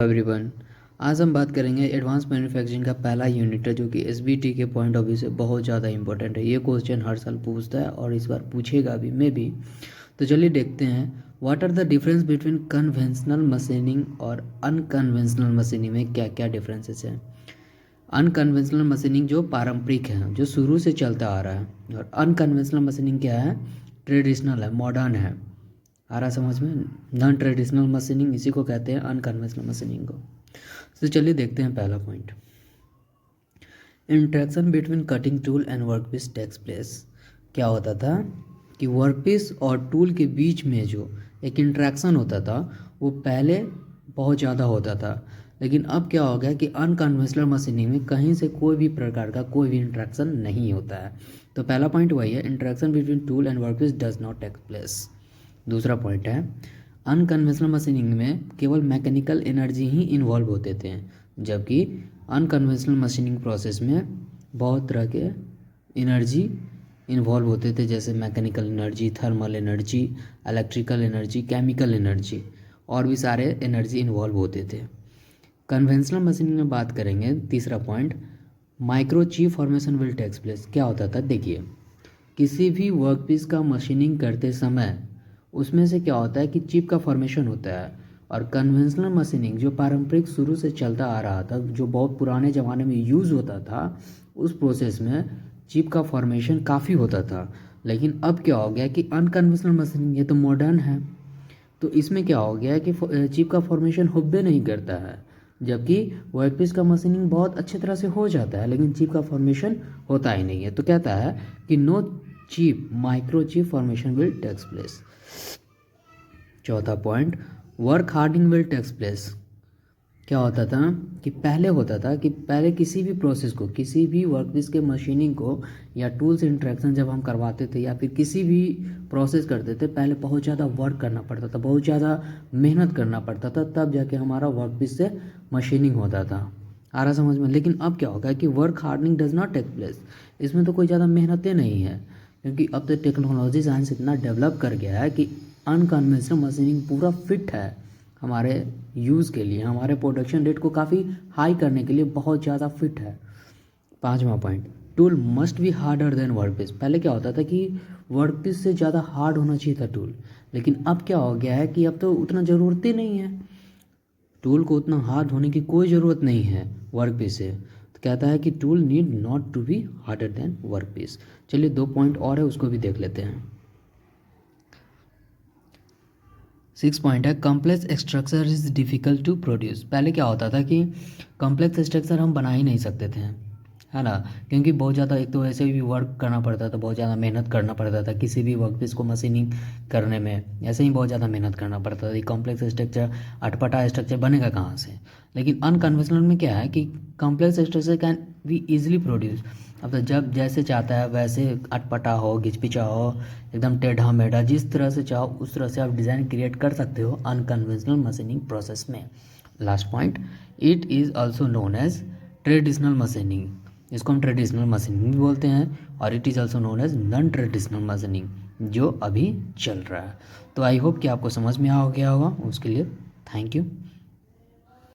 Everyone, आज हम बात करेंगे एडवांस मैन्युफैक्चरिंग का पहला यूनिट है जो कि एसबीटी के पॉइंट ऑफ व्यू से बहुत ज़्यादा इंपॉर्टेंट है। ये क्वेश्चन हर साल पूछता है और इस बार पूछेगा भी मे भी। तो चलिए देखते हैं what are the difference between conventional machining और अनकन्वेंशनल मशीनिंग में क्या क्या डिफरेंसेस हैं। अनकन्वेंशनल मशीनिंग जो पारंपरिक है, जो शुरू से चलता आ रहा है, और अनकन्वेंशनल मशीनिंग क्या है, ट्रेडिशनल है, मॉडर्न है। आ रहा समझ में? नॉन ट्रेडिशनल मशीनिंग इसी को कहते हैं, अनकन्वेंशनल मशीनिंग को। तो चलिए देखते हैं पहला point. Interaction between cutting tool and workpiece takes place. क्या होता था कि वर्कपीस और टूल के बीच में जो एक इंट्रैक्शन होता था वो पहले बहुत ज़्यादा होता था, लेकिन अब क्या हो गया कि अनकन्वेंशनल मशीनिंग में कहीं से कोई भी प्रकार का कोई भी इंट्रैक्शन नहीं होता है। तो पहला पॉइंट वही है, interaction between tool and workpiece does not take place. दूसरा पॉइंट है, अनकन्वेंशनल मशीनिंग में केवल मैकेनिकल एनर्जी ही इन्वॉल्व होते थे, जबकि अनकन्वेंशनल मशीनिंग प्रोसेस में बहुत तरह के एनर्जी इन्वॉल्व होते थे, जैसे mechanical energy, thermal energy, electrical energy, chemical energy, और भी सारे एनर्जी इन्वॉल्व होते थे। कन्वेंशनल मशीनिंग में बात करेंगे, तीसरा point, microchip formation will takes place. क्या होता था, देखिए, किसी भी वर्कपीस का मशीनिंग करते समय उसमें से क्या होता है कि चिप का फॉर्मेशन होता है। और कन्वेंशनल मशीनिंग जो पारंपरिक शुरू से चलता आ रहा था, जो बहुत पुराने ज़माने में यूज़ होता था, उस प्रोसेस में चिप का फॉर्मेशन काफ़ी होता था। लेकिन अब क्या हो गया कि अनकन्वेंशनल मशीनिंग, ये तो मॉडर्न है, तो इसमें क्या हो गया कि चिप का फॉर्मेशन हुब्बे नहीं करता है, जबकि वर्कपीस का मशीनिंग बहुत अच्छी तरह से हो जाता है, लेकिन चिप का फॉर्मेशन होता ही नहीं है। तो कहता है कि no chip microchip formation will takes place. चौथा point, work hardening will takes place. क्या होता था कि पहले किसी भी प्रोसेस को, किसी भी वर्कपीस के मशीनिंग को या टूल्स इंट्रैक्शन जब हम करवाते थे या फिर किसी भी प्रोसेस करते थे, पहले बहुत ज़्यादा वर्क करना पड़ता था, बहुत ज़्यादा मेहनत करना पड़ता था, तब जाके हमारा वर्कपीस से मशीनिंग होता था। आ रहा समझ में? लेकिन अब क्या होगा कि work hardening does not take place. इसमें तो कोई ज़्यादा मेहनतें नहीं है, क्योंकि अब तो टेक्नोलॉजी साइंस इतना डेवलप कर गया है कि अनकन्वेंशनल मशीनिंग पूरा फिट है हमारे यूज़ के लिए, हमारे प्रोडक्शन रेट को काफ़ी हाई करने के लिए बहुत ज़्यादा फिट है। पांचवा point, tool must be harder than workpiece. पहले क्या होता था कि वर्कपीस से ज़्यादा हार्ड होना चाहिए था टूल, लेकिन अब क्या हो गया है कि अब तो उतना ज़रूरत ही नहीं है, टूल को उतना हार्ड होने की कोई ज़रूरत नहीं है वर्कपीस से। तो कहता है कि tool need not to be harder than workpiece. चलिए 2 पॉइंट और है, उसको भी देख लेते हैं। 6 पॉइंट है, complex structure is difficult to produce. पहले क्या होता था कि कॉम्प्लेक्स स्ट्रक्चर हम बना ही नहीं सकते थे, है ना, क्योंकि बहुत ज़्यादा, एक तो ऐसे भी वर्क करना पड़ता था, बहुत ज़्यादा मेहनत करना पड़ता था किसी भी वर्कपीस को मशीनिंग करने में, ऐसे ही बहुत ज़्यादा मेहनत करना पड़ता था। कॉम्प्लेक्स स्ट्रक्चर, अटपटा स्ट्रक्चर बनेगा कहाँ से? लेकिन अनकन्वेंशनल में क्या है कि complex structure can be easily produce. अब तो जब जैसे चाहता है वैसे, अटपटा हो, घिचपिचा हो, एकदम टेढ़ा मेढ़ा, जिस तरह से चाहो उस तरह से आप डिज़ाइन क्रिएट कर सकते हो अनकन्वेंशनल मशीनिंग प्रोसेस में। Last point, it is also known as traditional machining. इसको हम ट्रेडिशनल मशीनिंग भी बोलते हैं, और it is also known as non traditional machining, जो अभी चल रहा है। तो आई होप कि आपको समझ में आ गया होगा। उसके लिए थैंक यू।